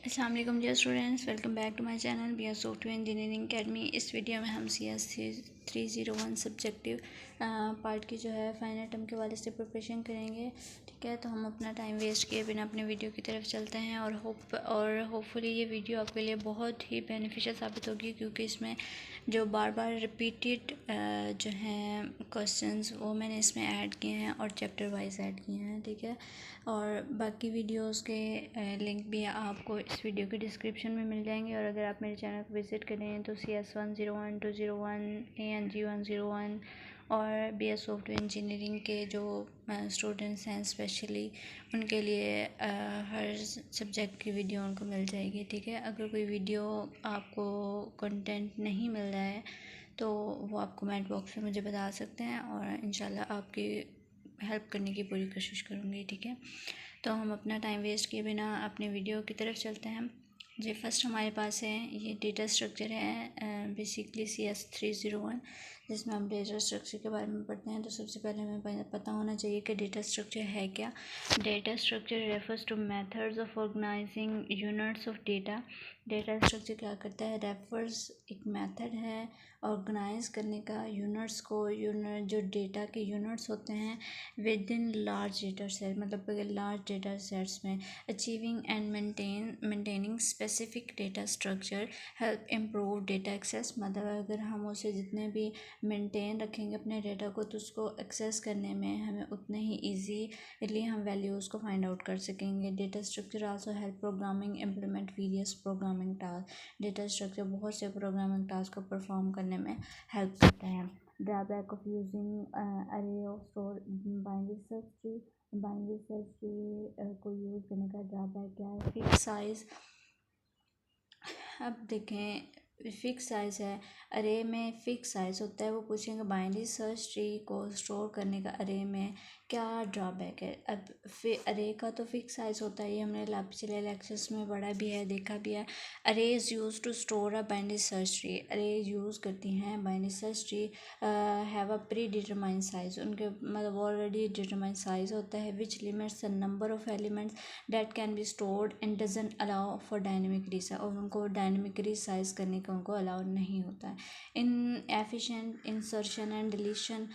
अस्सलाम वालेकुम dear students, welcome back to my channel B S software engineering academy. इस video में हम CS301 सब्जेक्टिव पार्ट की जो है फाइनल टर्म के वाले से प्रिपरेशन करेंगे। ठीक है, तो हम अपना टाइम वेस्ट किए बिना अपने वीडियो की तरफ चलते हैं और होपफुली ये वीडियो आपके लिए बहुत ही बेनिफिशियल साबित होगी, क्योंकि इसमें जो बार बार रिपीटेड जो हैं क्वेश्चंस वो मैंने इसमें ऐड किए हैं और चैप्टर वाइज ऐड किए हैं। ठीक है, और बाकी वीडियोस के लिंक भी आपको इस वीडियो के डिस्क्रिप्शन में मिल जाएंगे। और अगर आप मेरे चैनल को विज़िट करें तो CS101, 201, ANG101 और BS सॉफ्टवेयर इंजीनियरिंग के जो स्टूडेंट्स हैं स्पेशली उनके लिए हर सब्जेक्ट की वीडियो उनको मिल जाएगी। ठीक है, अगर कोई वीडियो आपको कंटेंट नहीं मिल रहा है तो वो आप कमेंट बॉक्स में मुझे बता सकते हैं और इंशाल्लाह आपकी हेल्प करने की पूरी कोशिश करूँगी। ठीक है, तो हम अपना टाइम वेस्ट किए बिना अपने वीडियो की तरफ चलते हैं। जी, फर्स्ट हमारे पास है ये डेटा स्ट्रक्चर है, बेसिकली CS301, जिसमें हम डेटा स्ट्रक्चर के बारे में पढ़ते हैं। तो सबसे पहले हमें पता होना चाहिए कि डेटा स्ट्रक्चर है क्या। Data structure refers to methods of organising units of data. Data structure क्या करता है, रेफर्स एक मेथड है ऑर्गेनाइज करने का यूनिट्स को, यूनिट जो डेटा के यूनिट्स होते हैं within large data set, मतलब लार्ज डेटा सेट्स में। Achieving and maintaining specific data structure help improve data access, मतलब अगर हम उसे जितने भी मेंटेन रखेंगे अपने डेटा को तो उसको एक्सेस करने में हमें उतने ही ईजीली हम वैल्यूज़ को फाइंड आउट कर सकेंगे। Data structure also help programming implement various programming task. Data structure बहुत से प्रोग्रामिंग टास्क को परफॉर्म करने में हेल्प करता है। ड्रॉबैक ऑफ यूजिंग अरे of store binary search tree को यूज़ करने का ड्रॉबैक क्या है। फिक्स साइज़, अब देखें फिक्स साइज़ है, अरे में फिक्स साइज़ होता है। वो पूछेंगे बाइनरी सर्च ट्री को स्टोर करने का अरे में क्या ड्रॉबैक है। अब फिर अरे का तो फिक्स साइज़ होता है, ये हमने पिछले लेक्चर्स में पढ़ा भी है, देखा भी है। Arrays use to store a binary search tree, array use करती हैं binary search tree have a predetermined size, उनके मतलब ऑलरेडी डिटरमाइंड साइज़ होता है which limits the number of elements that can be stored and doesn't allow for dynamic resize, और उनको dynamic resize करने का उनको अलाउ नहीं होता है। Inefficient insertion and deletion,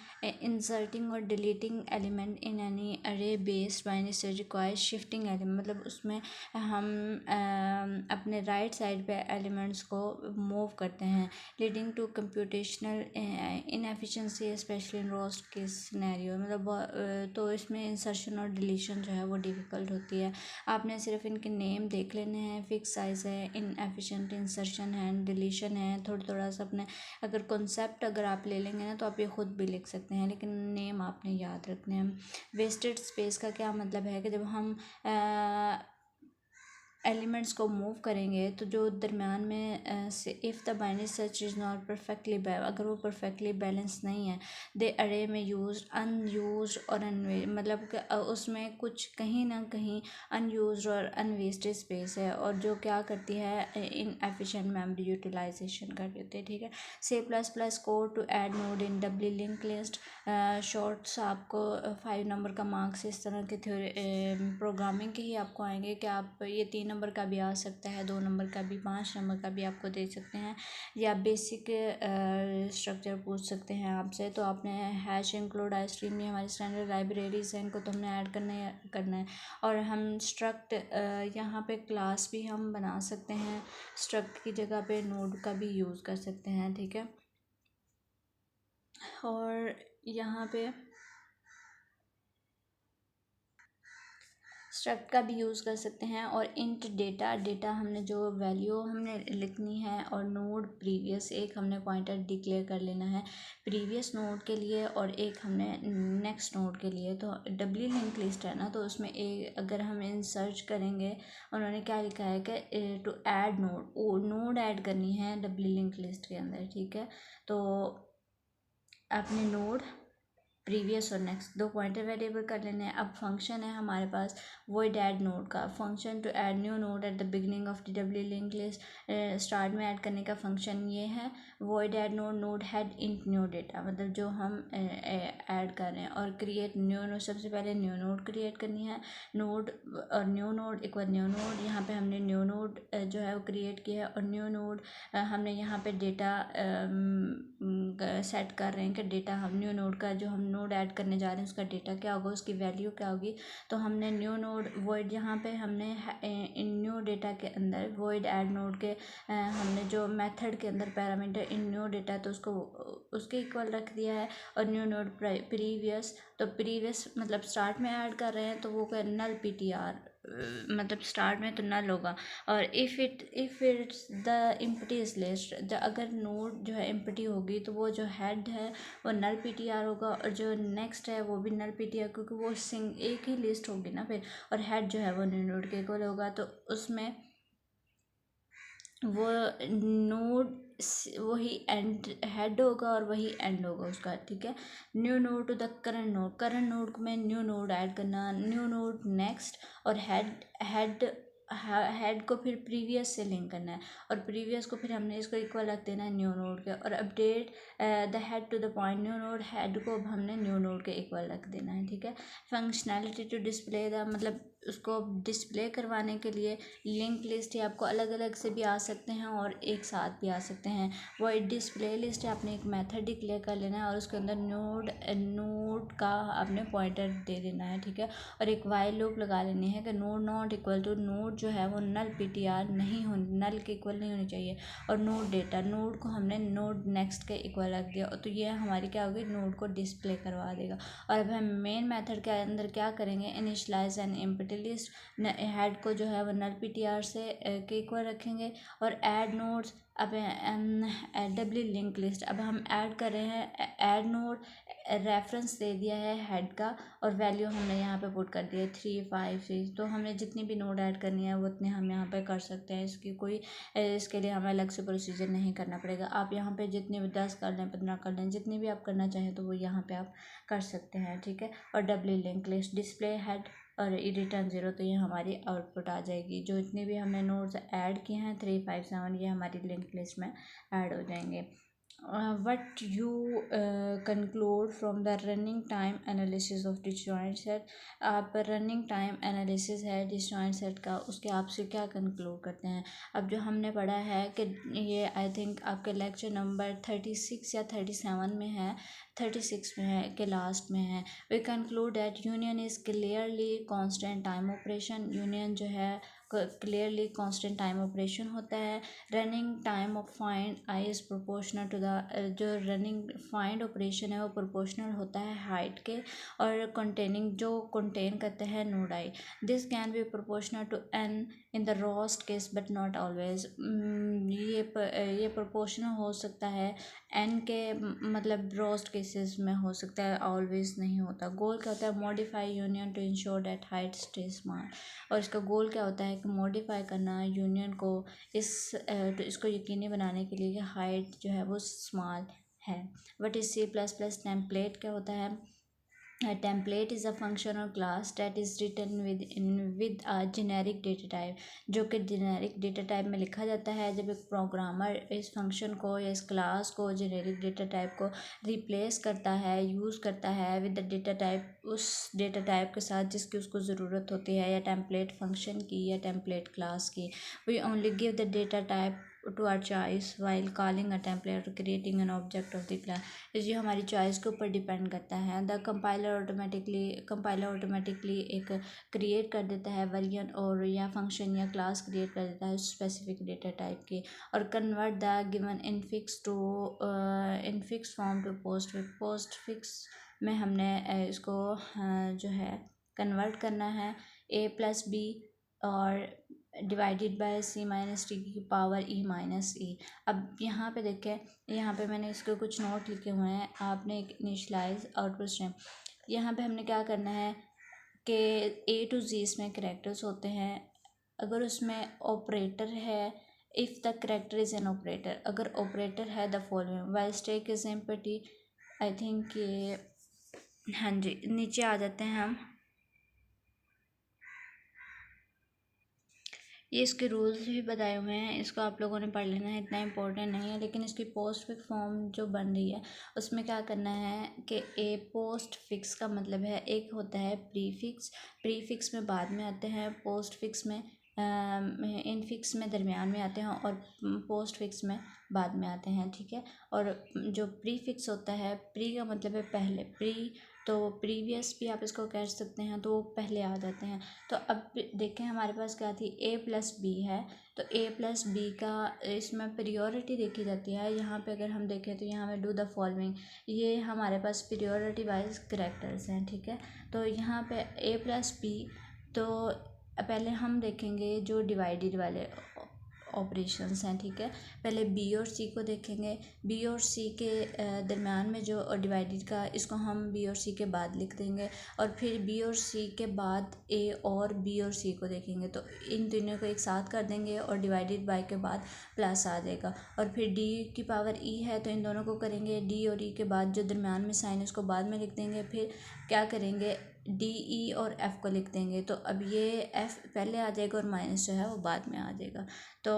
inserting और deleting element in any array based binary search requires shifting element, मतलब उसमें हम अपने राइट साइड पे एलिमेंट्स को मूव करते हैं, leading to computational inefficiency specially in worst के सिनेरियो, मतलब तो इसमें इंसर्शन और डिलीशन जो है वो डिफ़िकल्ट होती है। आपने सिर्फ इनके नेम देख लेने हैं, फिक्स साइज़ है, इनएफिशिएंट इंसर्शन है, डिलीशन है, थोड़ा सा अपने अगर कॉन्सेप्ट अगर आप ले लेंगे ना तो आप ये खुद भी लिख सकते हैं, लेकिन नेम आपने याद रखने हैं। वेस्टेड स्पेस का क्या मतलब है कि जब हम एलिमेंट्स को मूव करेंगे तो जो दरमियान में से if the binary search is not perfectly अगर वो परफेक्टली बैलेंस नहीं है, दे अरे में यूज अनयूज और मतलब उसमें कुछ कहीं ना कहीं अनयूज और अनवेस्टेड स्पेस है, और जो क्या करती है इन एफिशिएंट मेमोरी यूटिलाइजेशन कर देते हैं। ठीक है, C++ code to add node in doubly link list. Shorts आपको 5 नंबर का मार्क्स इस तरह के प्रोग्रामिंग के ही आपको आएंगे कि आप ये 3 नंबर का भी आ सकता है, 2 नंबर का भी, 5 नंबर का भी आपको दे सकते हैं, या बेसिक स्ट्रक्चर पूछ सकते हैं आपसे। तो आपने हैश इंक्लूड आइसक्रीम, ये हमारी स्टैंडर्ड लाइब्रेरीज हैं, इनको तो हमने ऐड करना है। और हम स्ट्रक्ट यहाँ पे क्लास भी हम बना सकते हैं, स्ट्रक्ट की जगह पे नोड का भी यूज़ कर सकते हैं। ठीक है, और यहाँ पे स्ट्रक्ट का भी यूज़ कर सकते हैं। और इंट डेटा हमने जो वैल्यू हमने लिखनी है, और नोड प्रीवियस, एक हमने पॉइंटर डिक्लेयर कर लेना है प्रीवियस नोड के लिए और एक हमने नेक्स्ट नोड के लिए। तो डबली लिंक लिस्ट है ना, तो उसमें एक अगर हम इन सर्च करेंगे, उन्होंने क्या लिखा है कि टू ऐड नोड ऐड करनी है डबली लिंक लिस्ट के अंदर। ठीक है, तो आपने नोड प्रीवियस और नेक्स्ट, दो पॉइंटर वेरिएबल कर लेने हैं। अब फंक्शन है हमारे पास वॉइड ऐड नोड का, function to add new node at the beginning of doubly link list. Start में ऐड करने का फंक्शन ये है void add node node head int new data, मतलब जो हम ऐड कर रहे हैं। और क्रिएट न्यू नोड, सबसे पहले न्यू नोड क्रिएट करनी है, नोड और new node equal new node. यहाँ पे हमने न्यू नोड जो है वो क्रिएट किया है, और न्यू नोड हमने यहाँ पे डेटा सेट कर रहे हैं कि डेटा हम न्यू नोड का जो हम नोड ऐड करने जा रहे हैं उसका डेटा क्या होगा, उसकी वैल्यू क्या होगी। तो हमने न्यू नोड वॉइड, यहाँ पे हमने इन न्यू डेटा के अंदर वॉइड ऐड नोड के हमने जो मेथड के अंदर पैरामीटर इन न्यू डेटा तो उसको उसके इक्वल रख दिया है। और न्यू नोड प्रीवियस, तो प्रीवियस मतलब स्टार्ट में ऐड कर रहे हैं तो वो क्या नल PTR, मतलब स्टार्ट में तो नल होगा। और if it's the empties list, अगर नोड जो है एम्प्टी होगी तो वो जो हेड है वो नल PTR होगा, और जो नेक्स्ट है वो भी नल PTR, क्योंकि वो एक ही लिस्ट होगी ना फिर। और हेड जो है वो न्यू नोड के इक्वल होगा, तो उसमें वो नोड वही एंड हेड होगा और वही एंड होगा उसका, ठीक है। New node to the current node में न्यू नोड ऐड करना, न्यू नोड नेक्स्ट, और हेड को फिर प्रीवियस से लिंक करना है, और प्रीवियस को फिर हमने इसको इक्वल रख देना है न्यू नोड के। और update the head to the point new node, head को अब हमने न्यू नोड के इक्वल रख देना है, ठीक है। फंक्शनैलिटी टू डिस्प्ले द, मतलब उसको डिस्प्ले करवाने के लिए लिंक लिस्ट है, आपको अलग अलग से भी आ सकते हैं और एक साथ भी आ सकते हैं। वो डिस्प्ले लिस्ट है, आपने एक मेथड डिक्लेयर कर लेना है और उसके अंदर नोड का आपने पॉइंटर दे देना है, ठीक है। और एक वाइल लूप लगा लेनी है कि node not equal to, node जो है वो नल PTR नहीं हो, नल के इक्वल नहीं होनी चाहिए। और नोड डेटा, नोड को हमने नोड नेक्स्ट के इक्वल रख दिया, तो ये हमारी क्या होगी, नोड को डिस्प्ले करवा देगा। और अब हम मेन मेथड के अंदर क्या करेंगे, initialise and empty list, head को जो है वो नल PTR से के इक्वल रखेंगे। और ऐड नोड्स, अब डब्ल्यू लिंक लिस्ट, अब हम ऐड कर रहे हैं, ऐड नोड रेफरेंस दे दिया है हेड का, और वैल्यू हमने यहाँ पे पुट कर दी है 3 5 6। तो हमें जितनी भी नोड ऐड करनी है वो उतने हम यहाँ पे कर सकते हैं, इसके लिए हमें अलग से प्रोसीजर नहीं करना पड़ेगा। आप यहाँ पे जितनी भी 10 कर लें, 15 कर लें, जितनी भी आप करना चाहें तो वो यहाँ पे आप कर सकते हैं, ठीक है। और W link list display head और रिटर्न 0, तो ये हमारी आउटपुट आ जाएगी। जो इतने भी हमने नोड्स ऐड किए हैं 3 5 7, ये हमारी लिंक लिस्ट में ऐड हो जाएंगे। what you conclude from the running time analysis of disjoint set, आप रनिंग टाइम एनालिसिस है डिसजॉइंट सेट का, उसके आपसे क्या कंक्लूड करते हैं। अब जो हमने पढ़ा है कि ये आई थिंक आपके लेक्चर नंबर 36 या 37 में है, 36 में है कि लास्ट में है। We conclude that union is clearly constant time operation, union जो है क्लियरली कांस्टेंट टाइम ऑपरेशन होता है। Running time of find I is proportional to the, जो रनिंग फाइंड ऑपरेशन है वो प्रोपोर्शनल होता है हाइट के, और कंटेनिंग जो कंटेन करते हैं node I. This can be proportional to N in the worst case but not always, ये प्रोपोर्शनल हो सकता है एन के, मतलब रोस्ट केसेस में हो सकता है, ऑलवेज नहीं होता। गोल क्या होता है, modify union to ensure that height stay small, और इसका गोल क्या होता है कि मॉडिफाई करना यूनियन को, तो इसको यकीनी बनाने के लिए कि हाइट जो है वो स्मॉल है। वट इज़ C++ टेम्पलेट क्या होता है, टेम्पलेट इज़ अ फंक्शन और class that is written with a generic data type, जो कि जेनेरिक डेटा टाइप में लिखा जाता है। जब एक प्रोग्रामर इस फंक्शन को या इस क्लास को जेनेरिक डेटा टाइप को रिप्लेस करता है, यूज़ करता है विद द डेटा टाइप, उस डेटा टाइप के साथ जिसकी उसको ज़रूरत होती है, या टेम्पलेट फंक्शन की या टेम्पलेट क्लास की। We only give the data type to our choice while calling a template और creating an object of the class. ये हमारी चॉइस के ऊपर डिपेंड करता है। द कंपाइलर ऑटोमेटिकली एक क्रिएट कर देता है वेरिएंट, और या फंक्शन या क्लास क्रिएट कर देता है स्पेसिफिक डेटा टाइप की। और convert the given infix form to postfix में हमने इसको जो है कन्वर्ट करना है A+B और डिवाइडेड बाय C-T की पावर E-E। अब यहाँ पे देखें, यहाँ पे मैंने इसके कुछ नोट लिखे हुए हैं। आपने एक इनिशलाइज आउटपुट स्ट्रीम, यहाँ पे हमने क्या करना है कि A to Z इसमें करेक्टर्स होते हैं। अगर उसमें ऑपरेटर है, if the character is an operator, अगर ऑपरेटर है the following while stack is empty, I think ये हाँ जी, नीचे आ जाते हैं हम। ये इसके रूल्स भी बताए हुए हैं, इसको आप लोगों ने पढ़ लेना है, इतना इम्पोर्टेंट नहीं है। लेकिन इसकी पोस्ट फिक्स फॉर्म जो बन रही है उसमें क्या करना है कि ए पोस्ट फिक्स का मतलब है, एक होता है प्रीफिक्स, प्रीफिक्स में बाद में आते हैं, पोस्ट फिक्स में इनफिक्स में दरमियान में आते हैं, और पोस्ट फिक्स में बाद में आते हैं, ठीक है। और जो प्रीफिक्स होता है, प्री का मतलब है पहले, प्री तो प्रीवियस भी आप इसको कह सकते हैं, तो वो पहले आ जाते हैं। तो अब देखें हमारे पास क्या थी, ए प्लस बी है, तो ए प्लस बी का इसमें प्रियोरिटी देखी जाती है। यहाँ पे अगर हम देखें तो यहाँ पे डू द फॉलोइंग, ये हमारे पास प्रियोरिटी वाइज करेक्टर्स हैं, ठीक है। तो यहाँ पे ए प्लस बी, तो पहले हम देखेंगे जो डिवाइडेड वाले ऑपरेशंस हैं, ठीक है। पहले बी और सी को देखेंगे, बी और सी के दरमियान में जो डिवाइडेड का, इसको हम बी और सी के बाद लिख देंगे, और फिर बी और सी के बाद ए और बी और सी को देखेंगे, तो इन तीनों को एक साथ कर देंगे और डिवाइडेड बाय के बाद प्लस आ जाएगा। और फिर डी की पावर ई है तो इन दोनों को करेंगे, डी और ई के बाद जो दरमियान में साइन उसको बाद में लिख देंगे, फिर क्या करेंगे डी ई और एफ़ को लिख देंगे। तो अब ये एफ़ पहले आ जाएगा और माइनस जो है वो बाद में आ जाएगा। तो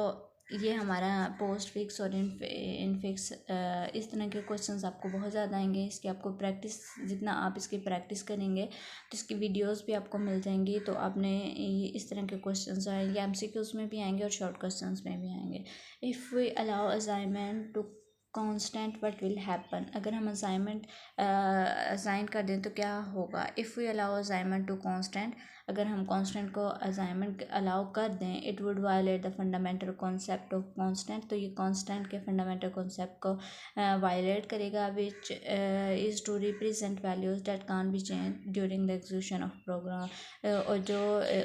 ये हमारा पोस्ट फिक्स और इन फिक्स, इस तरह के क्वेश्चंस आपको बहुत ज़्यादा आएंगे। इसकी आपको प्रैक्टिस, जितना आप इसकी प्रैक्टिस करेंगे तो इसकी वीडियोस भी आपको मिल जाएंगी। तो आपने ये इस तरह के क्वेश्चंस आएंगे, एमसीक्यूज में भी आएंगे और शॉर्ट क्वेश्चंस में भी आएंगे। If we allow assignment to constant what will happen, अगर हम असाइनमेंट असाइन कर दें तो क्या होगा। If we allow assignment to constant, अगर हम कांस्टेंट को असाइनमेंट अलाउ कर दें, it would violate the fundamental concept of constant, तो ये कांस्टेंट के फंडामेंटल कॉन्सेप्ट को वायलेट करेगा, which is to represent values that can be change during the execution of program. और जो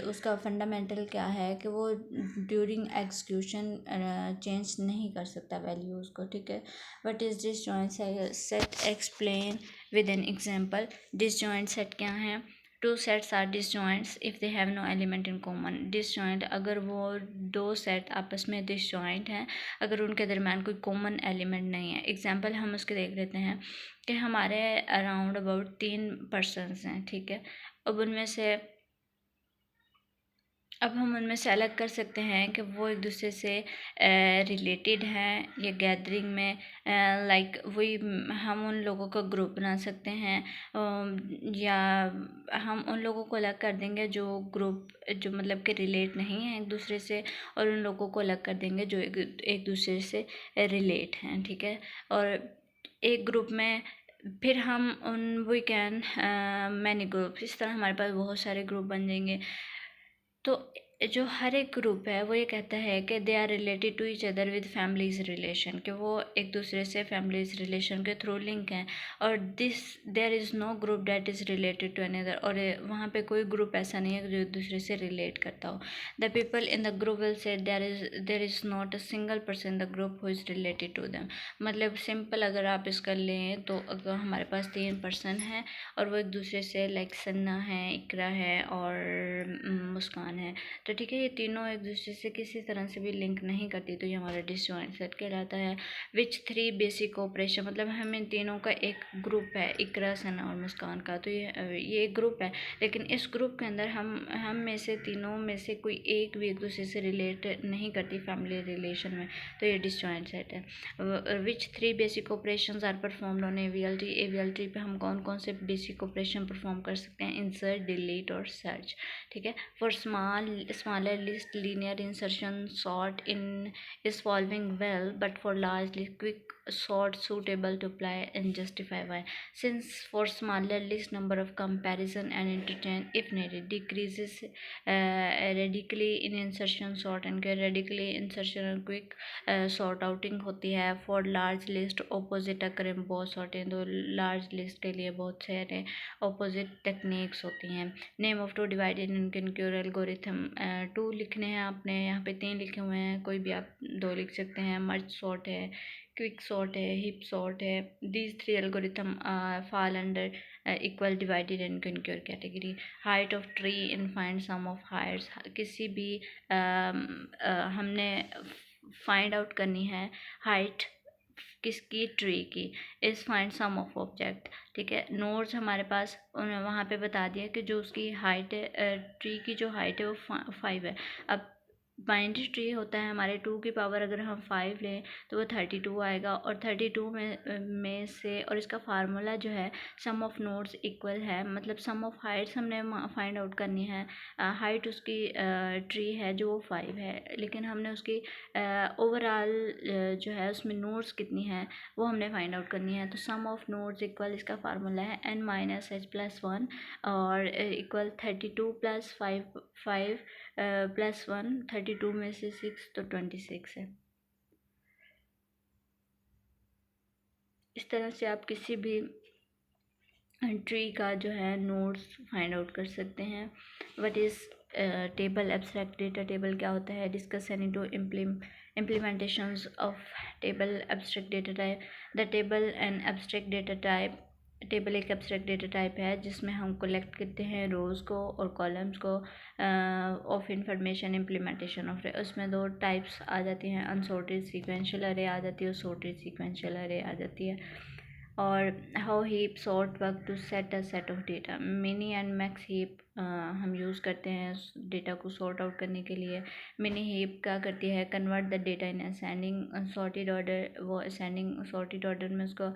उसका फंडामेंटल क्या है कि वो ड्यूरिंग एग्जीक्यूशन चेंज नहीं कर सकता वैल्यूज़ को, ठीक है। What is disjoint set, explain with an example. Disjoint set क्या है, two sets are disjoints if they have no element in common. Disjoint, अगर वो दो सेट आपस में डिसजॉइंट हैं, अगर उनके दरमियान कोई कॉमन एलिमेंट नहीं है। एग्जांपल हम उसके देख लेते हैं कि हमारे अराउंड अबाउट 3 पर्सनस हैं, ठीक है। अब हम उनमें से अलग कर सकते हैं कि वो एक दूसरे से रिलेटेड हैं या गैदरिंग में, लाइक वही हम उन लोगों का ग्रुप बना सकते हैं, या हम उन लोगों को अलग कर देंगे जो ग्रुप जो मतलब कि रिलेट नहीं है एक दूसरे से, और उन लोगों को अलग कर देंगे जो एक दूसरे से रिलेट हैं, ठीक है। और एक ग्रुप में फिर हम उन वी कैन मैनी ग्रुप, इस तरह हमारे पास बहुत सारे ग्रुप बन जाएंगे। तो जो हर एक ग्रुप है वो ये कहता है कि they are related to each other with families relation, कि वो एक दूसरे से फैमिलीज रिलेशन के थ्रू लिंक हैं। और this there is no group that is related to another, और वहाँ पे कोई ग्रुप ऐसा नहीं है जो एक दूसरे से रिलेट करता हो। The people in the group will say there is not a single person in the group who is related to them. मतलब सिंपल अगर आप इसका लें तो अगर हमारे पास 3 पर्सन हैं और वो एक दूसरे से लाइक सन्ना है, इकरा है और मुस्कान है, तो ठीक है, ये तीनों एक दूसरे से किसी तरह से भी लिंक नहीं करती, तो ये हमारा डिसजॉइंट सेट कहलाता है। विच 3 बेसिक ऑपरेशन, मतलब हम इन तीनों का एक ग्रुप है, इकरा, सना और मुस्कान का, तो ये एक ग्रुप है। लेकिन इस ग्रुप के अंदर हम में से तीनों में से कोई एक भी एक दूसरे से रिलेट नहीं करती फैमिली रिलेशन में, तो ये डिसजॉइंट सेट है। Which 3 basic operation are performed on AVLT, AVLT पे हम कौन कौन से बेसिक ऑपरेशन परफॉर्म कर सकते हैं, इंसर्ट, डिलीट और सर्च, ठीक है। For smaller list, linear insertion sort in is following well, but for large list, quick sort suitable to apply and justify why. Since for smaller list, number of comparison and interchange if needed decreases radically in insertion sort, and radically insertion and quick sort outing होती है। for large list opposite occur in both sorting, तो large list के लिए बहुत सारे opposite techniques होती हैं। Name of two divided in conquer algorithm, 2 लिखने हैं आपने, यहाँ पे 3 लिखे हुए हैं, कोई भी आप 2 लिख सकते हैं। मर्ज सॉर्ट है, क्विक सॉर्ट है, हिप सॉर्ट है। These 3 algorithm fall under equal divided and conquer category. Height of tree in find sum of heights, किसी भी हमने फाइंड आउट करनी है हाइट किसकी, ट्री की। Is find sum of object, ठीक है। नोड्स हमारे पास वहाँ पे बता दिया कि जो उसकी हाइट है, ट्री की जो हाइट है वो 5 है। अब बाइनरी ट्री होता है हमारे 2 की पावर अगर हम 5 लें तो वो 32 आएगा, और 32 में से, और इसका फार्मूला जो है सम ऑफ नोड्स इक्वल है, मतलब सम ऑफ हाइट्स हमने फाइंड आउट करनी है। हाइट उसकी ट्री है जो वो 5 है, लेकिन हमने उसकी ओवरऑल जो है उसमें नोड्स कितनी है वो हमने फाइंड आउट करनी है। तो सम ऑफ नोड्स इक्वल, इसका फार्मूला है n माइनस एच प्लस 1, और इक्वल 32 प्लस 5 प्लस 1, 32 में से 6 तो 26 है। इस तरह से आप किसी भी ट्री का जो है नोड्स फाइंड आउट कर सकते हैं। What is table, abstract data table क्या होता है, discuss any two implementations of table, abstract data type. The table and abstract data type, table एक एब्स्ट्रैक्ट डेटा टाइप है जिसमें हम कलेक्ट करते हैं रोज़ को और कॉलम्स को ऑफ इंफॉर्मेशन, इम्प्लीमेंटेशन ऑफ, उसमें 2 टाइप्स आ जाती हैं, अनसॉर्टेड सीक्वेंशियल अरे आ जाती है और सॉर्टेड सीक्वेंशियल अरे आ जाती है। और how heap sort work to set a set of data, mini and max heap हम यूज़ करते हैं डेटा को सॉर्ट आउट करने के लिए। मिनी हीप क्या करती है, convert the data in ascending sorted order, वो असेंडिंग सॉर्टेड ऑर्डर में उसको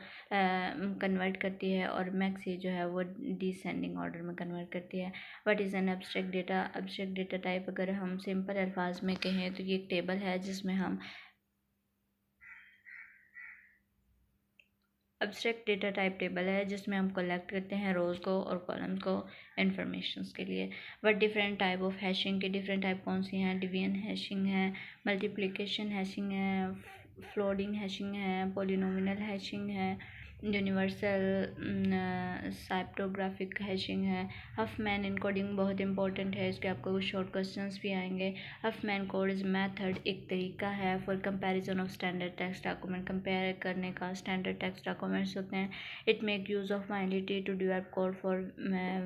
कन्वर्ट करती है, और मैक्स ही जो है वो डिसेंडिंग ऑर्डर में कन्वर्ट करती है। What is an abstract data, abstract data type अगर हम सिंपल अल्फाज में कहें तो ये एक टेबल है जिसमें हम एब्स्ट्रैक्ट डेटा टाइप टेबल है जिसमें हम कलेक्ट करते हैं रोज़ को और कॉलम्स को इन्फॉर्मेशन के लिए। But different type of hashing के डिफरेंट टाइप कौन सी हैं, डिवीजन हैशिंग है, मल्टीप्लिकेशन हैशिंग है, फ्लोटिंग हैशिंग है, पॉलिनोमियल हैशिंग है, यूनिवर्सल साइप्टोग्राफिक हैशिंग है। हफमैन इनकोडिंग बहुत इंपॉर्टेंट है, इसके आपको कुछ शॉर्ट क्वेश्चंस भी आएंगे। हफमैन कोड इज़ मेथड, एक तरीका है for comparison of standard text document, compare करने का स्टैंडर्ड टेक्स्ट डॉक्यूमेंट्स होते हैं। It make use of binary to develop code for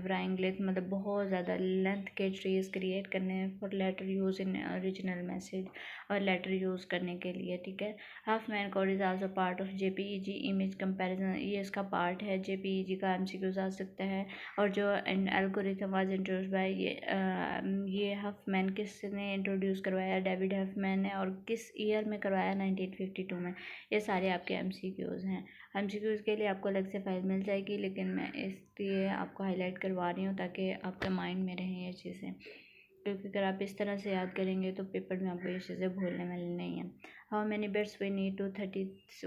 varying length, मतलब बहुत ज़्यादा लेंथ के ट्रीज क्रिएट करने हैं, for letter use in original message, और लेटर यूज़ करने के लिए, ठीक है। Huffman code is also part of JPEG image comparison, ये इसका पार्ट है, जेपीईजी का एमसीक्यूज आ सकता है। और जो एल्गोरिथम वाज इंट्रोड्यूस बाय, ये हफमैन किसने इंट्रोड्यूस करवाया, डेविड हफमैन ने, और किस ईयर में करवाया, 1952 में। ये सारे आपके एमसीक्यूज हैं। एमसीक्यूज के लिए आपको अलग से फाइल मिल जाएगी, लेकिन मैं इसलिए आपको हाईलाइट करवा रही हूँ ताकि आपके माइंड में रहें ये चीज़ें, क्योंकि अगर आप इस तरह से याद करेंगे तो पेपर में आपको ये चीज़ें भूलने वाली नहीं है। How many bits we need to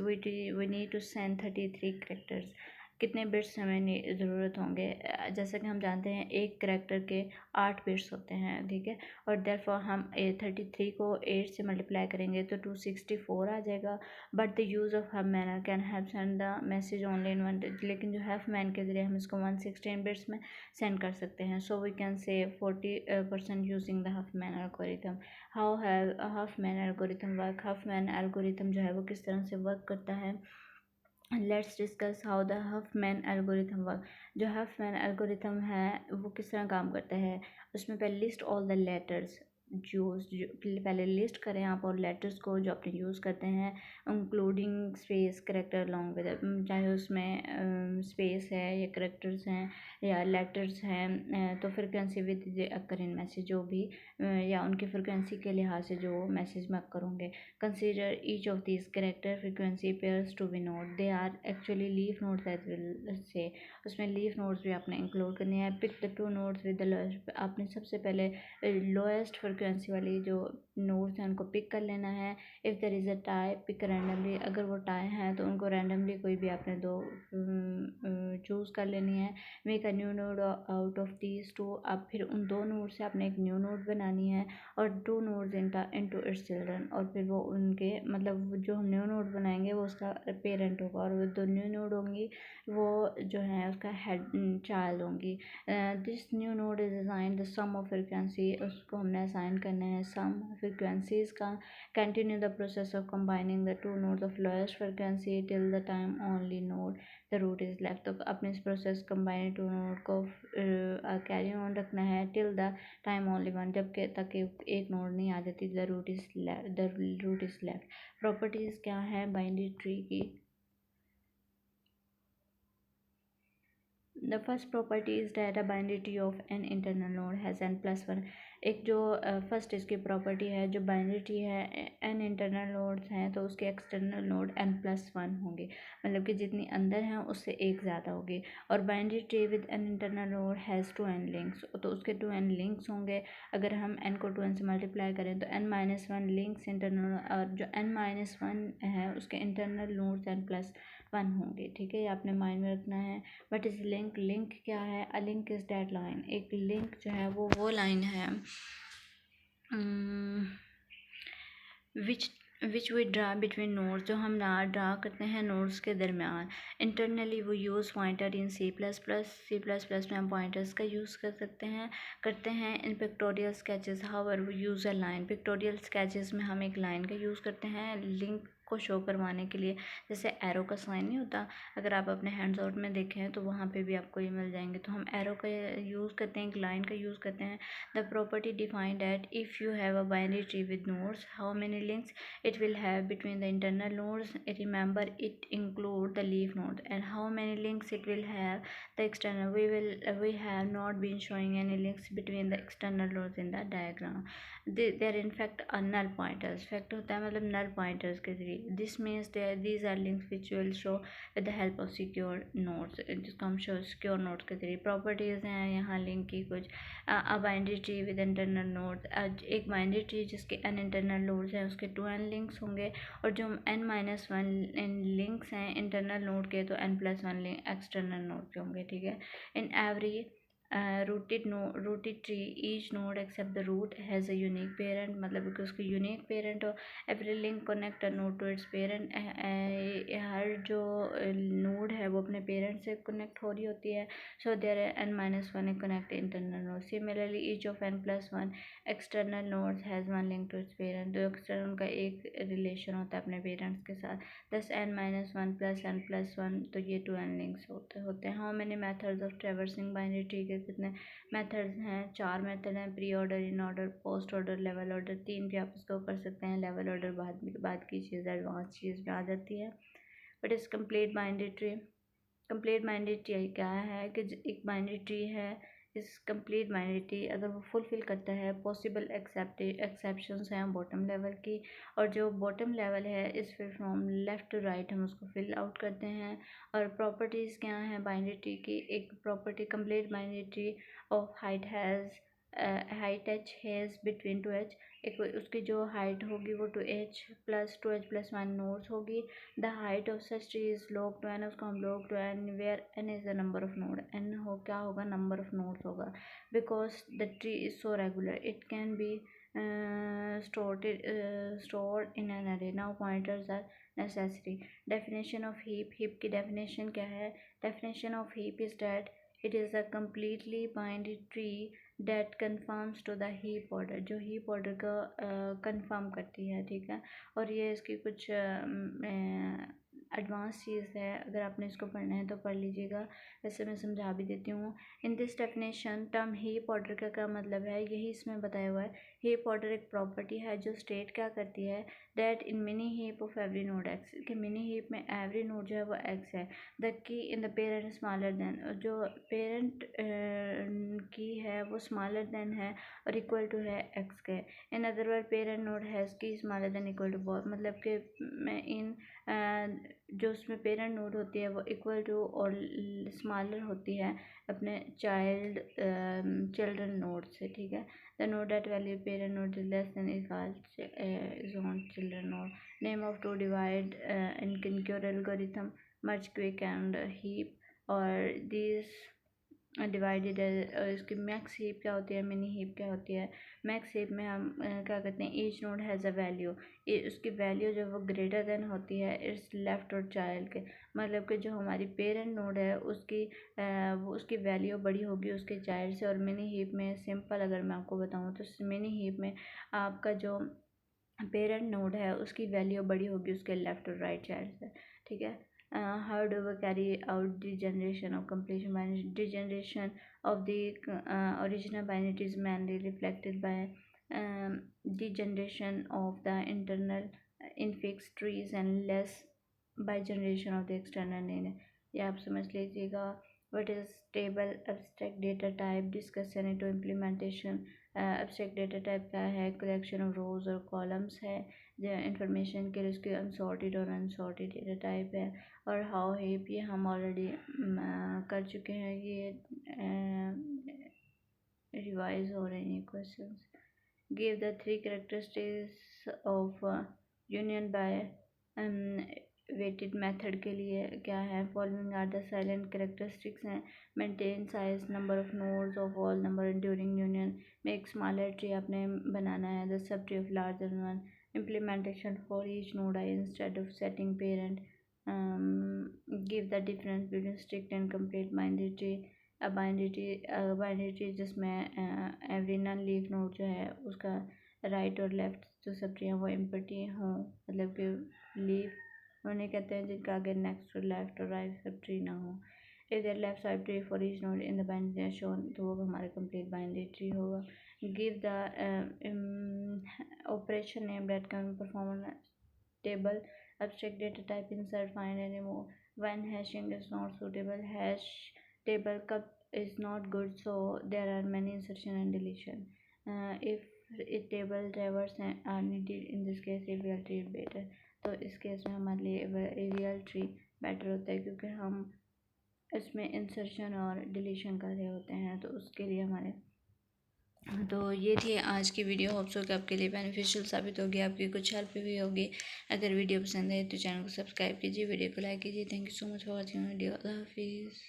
we need to send 33 characters, कितने बिट्स हमें ज़रूरत होंगे। जैसा कि हम जानते हैं एक करेक्टर के 8 बिट्स होते हैं, ठीक है। और देयरफॉर हम 33 को 8 से मल्टीप्लाई करेंगे तो 264 आ जाएगा। But the use of Huffman can have send the message only in 1, लेकिन जो हफमैन के ज़रिए हम इसको 116 बिट्स में सेंड कर सकते हैं। So we can say 40% using the Huffman algorithm. How have Huffman algorithm work, Huffman algorithm जो है वो किस तरह से वर्क करता है। Let's discuss how the Huffman algorithm work. जो हफमैन एल्गोरिथम है वो किस तरह काम करता है, उसमें पहले list all the letters use, पहले लिस्ट करें आप और लेटर्स को जो अपने यूज़ करते हैं, including space character long with, चाहे उसमें स्पेस है या करेक्टर्स हैं या लेटर्स हैं, तो frequency with occur in message, जो भी या उनकी फ्रिक्वेंसी के लिहाज से जो मैसेज में अकर होंगे। Consider each of this character frequency pairs to be node, they are actually leaf nodes as will see, उसमें लीफ नोट्स भी आपने इंक्लूड करनी है। Pick the 2 nodes with the lowest, आपने सबसे पहले लोएस्ट फ्रिक्वेंसी वाली जो नोट्स हैं उनको पिक कर लेना है। If there is a tie pick randomly, अगर वो टाई हैं तो उनको रैंडमली कोई भी आपने 2 चूज़ कर लेनी है। Make a new node out of these 2, अब फिर उन 2 नोड से आपने एक न्यू नोड बनानी है, और 2 नोड्स इनटू इट्स चिल्ड्रन, और फिर वो उनके मतलब जो हम न्यू नोड बनाएंगे वो उसका पेरेंट होगा, और वो 2 न्यू नोड होंगी वो जो है उसका हेड चाइल्ड होंगी। This new node is assign the sum of frequency, उसको हमने असाइन करना है सम फ्रिक्वेंसीज का। Continue the process of combining the 2 nodes of lowest frequency till the time only node the root is left, तो अपने इस process combine 2 node को carry on रखना है till the time only one, जबकि तक एक नोड नहीं आ जाती, the root is left. Properties क्या है बाइनरी ट्री की, the first property is that a binary tree of an internal node has n+1। एक जो फर्स्ट इसकी प्रॉपर्टी है, जो बाइनरी ट्री है एन इंटरनल नोड्स हैं तो उसके एक्सटर्नल नोड n+1 होंगे, मतलब कि जितनी अंदर हैं उससे एक ज़्यादा होगी। और binary tree with an internal node has 2n links, तो उसके 2n लिंक्स होंगे। अगर हम n को 2n से मल्टीप्लाई करें तो n-1 लिंक्स इंटरनल, और जो n-1 है उसके इंटरनल नोड्स n+1 होंगे। ठीक है, ये आपने माइंड में रखना है। बट इस लिंक, लिंक क्या है? A link is that line, एक लिंक जो है वो लाइन है which which we draw between nodes, जो हम ना ड्रा करते हैं नोड्स के दरमियान। इंटरनली वो यूज़ पॉइंटर इन C++ में हम पॉइंटर्स का यूज़ कर सकते हैं, करते हैं इन पिक्टोरियल स्केचेस। हाउएवर वो use a line, pictorial sketches में हम एक लाइन का यूज़ करते हैं लिंक को शो करवाने के लिए। जैसे एरो का साइन नहीं होता, अगर आप अपने हैंड्स आउट में देखें तो वहाँ पे भी आपको ये मिल जाएंगे, तो हम एरो का यूज़ करते हैं, एक लाइन का यूज़ करते हैं। The property defined that if you have a binary tree with nodes, how many links it will have between the internal nodes. Remember, it include the leaf node. And how many links it will have the external, we have not been showing any links between the external nodes in the diagram. They are in fact are null pointers. fact होता है मतलब null pointers के जरिए। This means these are links which will show with the help of secure nodes, जिसको हम show secure nodes के जरिए। properties हैं यहाँ link की कुछ। a binary tree with internal nodes, एक बाइनरी ट्री जिसके n इंटरनल नोड्स हैं उसके 2n लिंक्स होंगे, और जो n-1 लिंक्स हैं इंटरनल नोड के तो n+1 लिंक एक्सटर्नल नोड के होंगे। ठीक है, in every rooted tree each node except the root has a unique parent, मतलब कि उसकी यूनिक पेरेंट हो। Every link connect a node to its parent, हर जो नोड है वो अपने पेरेंट से कनेक्ट हो रही होती है। So there n-1 connect internal node. Similarly each of n+1 external nodes has 1 link to its parent, जो एक्सटर्नल का एक रिलेशन होता है अपने पेरेंट्स के साथ। दस n-1 प्लस n+1, तो ये 2n लिंक्स होते हैं। How many methods of traversing binary tree के कितने मेथड्स हैं? 4 मेथड हैं, pre order, in order, post order, level order. 3 भी आप इसको कर सकते हैं। लेवल ऑर्डर बाद की चीज़, एडवांस चीज़ में आ जाती है। बट इस complete binary tree, complete binary tree क्या है कि एक बाइनरी ट्री है, इस कंप्लीट बाइनरी ट्री अगर वो फुलफिल करता है पॉसिबल एक्सेप्शंस हैं बॉटम लेवल की, और जो बॉटम लेवल है इस फिर फ्रॉम लेफ़्ट टू राइट हम उसको फिल आउट करते हैं। और प्रॉपर्टीज़ क्या हैं बाइनरी ट्री की? एक property, complete binary tree of height h has between 2h, एक उसकी जो हाइट होगी वो 2h+1 नोड्स होगी। The height of such tree is log 2n, उसको हम log 2n where n is the number of node, n हो क्या होगा? नंबर ऑफ नोड्स होगा। Because the tree is so regular it can be stored in an array. Now pointers are necessary. Definition of heap, heap की definition क्या है? Definition of heap is that it is a completely binary tree that conforms to the heap order, जो heap order का confirm करती है। ठीक है, और ये इसकी कुछ एडवांस चीज़ है, अगर आपने इसको पढ़ना है तो पढ़ लीजिएगा, वैसे मैं समझा भी देती हूँ। In this definition term heap order का क्या मतलब है, यही इसमें बताया हुआ है। हीप ऑर्डर एक प्रॉपर्टी है जो स्टेट क्या करती है, that in mini heap of every node x, कि मिनी हीप में एवरी नोड जो है वो एक्स है। The key in the parent smaller than, जो पेरेंट की है वो स्मॉलर देन है और इक्वल टू है एक्स के। In other word parent node has key smaller than equal to both, मतलब कि इन जो उसमें पेरेंट नोड होती है वो इक्वल टू और स्मॉलर होती है अपने चिल्ड्रन नोड से। ठीक है, the node that value parent node is less than is on children node. Name of two divide in conquer algorithm, merge quick and heap, और दिस डिवाइडेड है। इसकी मैक्स हीप क्या होती है, मिनी हीप क्या होती है? मैक्स हीप में हम क्या करते हैं, each node has a value, उसकी वैल्यू जो वो ग्रेटर देन होती है इट्स लेफ्ट और चाइल्ड के, मतलब कि जो हमारी पेरेंट नोड है उसकी वो उसकी वैल्यू बड़ी होगी उसके चाइल्ड से। और मिनी हीप में सिंपल अगर मैं आपको बताऊँ तो मिनी हीप में आपका जो पेरेंट नोड है उसकी वैल्यू बड़ी होगी उसके लेफ्ट और राइट चाइल्ड से। ठीक है, how do we carry out degeneration of completion binary? Degeneration of the original binary is mainly reflected by degeneration of the internal infix trees and less by generation of the external linear। ये आप समझ लीजिएगा what is table, abstract data type, discuss to implementation. Abstract data type क्या है? Collection of रोज और columns है। Information के लिए उसकी अनसॉर्टेड और अनसॉर्टेड डेटा टाइप है। और हाउ हेप, ये हम ऑलरेडी कर चुके हैं, ये रिवाइज हो रहे हैं questions. Give the three characteristics of union by weighted method के लिए क्या है? Following are the silent characteristics हैं। Maintain size number of nodes of all number during union. Make smaller tree आपने बनाना है। The sub tree of larger one. Implementation for each node I instead of setting parent. Give the difference between strict and complete binary tree. Binary tree जिसमें every non leaf node जो है उसका right और left जो sub tree हैं वो empty हों, मतलब कि लीफ उन्हें कहते हैं जिनका आगे नेक्स्ट और लेफ्ट और राइट सब ट्री ना हो। If there left side tree for each node in the binary shown, तो वो हमारा कंप्लीट बाइनरी ट्री होगा। Give the operation name that can perform table, abstract data type, insert, find and remove. When hashing is not suitable, hash table cup is not good, so there are many insertion and deletion. If a table drivers are needed, in this case real tree better. तो इस case में हमारे लिए real tree better होता है क्योंकि हम इसमें इंसर्शन और डिलीशन कर रहे होते हैं, तो उसके लिए हमारे तो ये थी आज की वीडियो। होप सो कि आपके लिए बेनिफिशियल साबित होगी, आपकी कुछ हेल्प भी होगी। अगर वीडियो पसंद है तो चैनल को सब्सक्राइब कीजिए, वीडियो को लाइक कीजिए। Thank you so much for watching video. अल्लाह हाफिज़।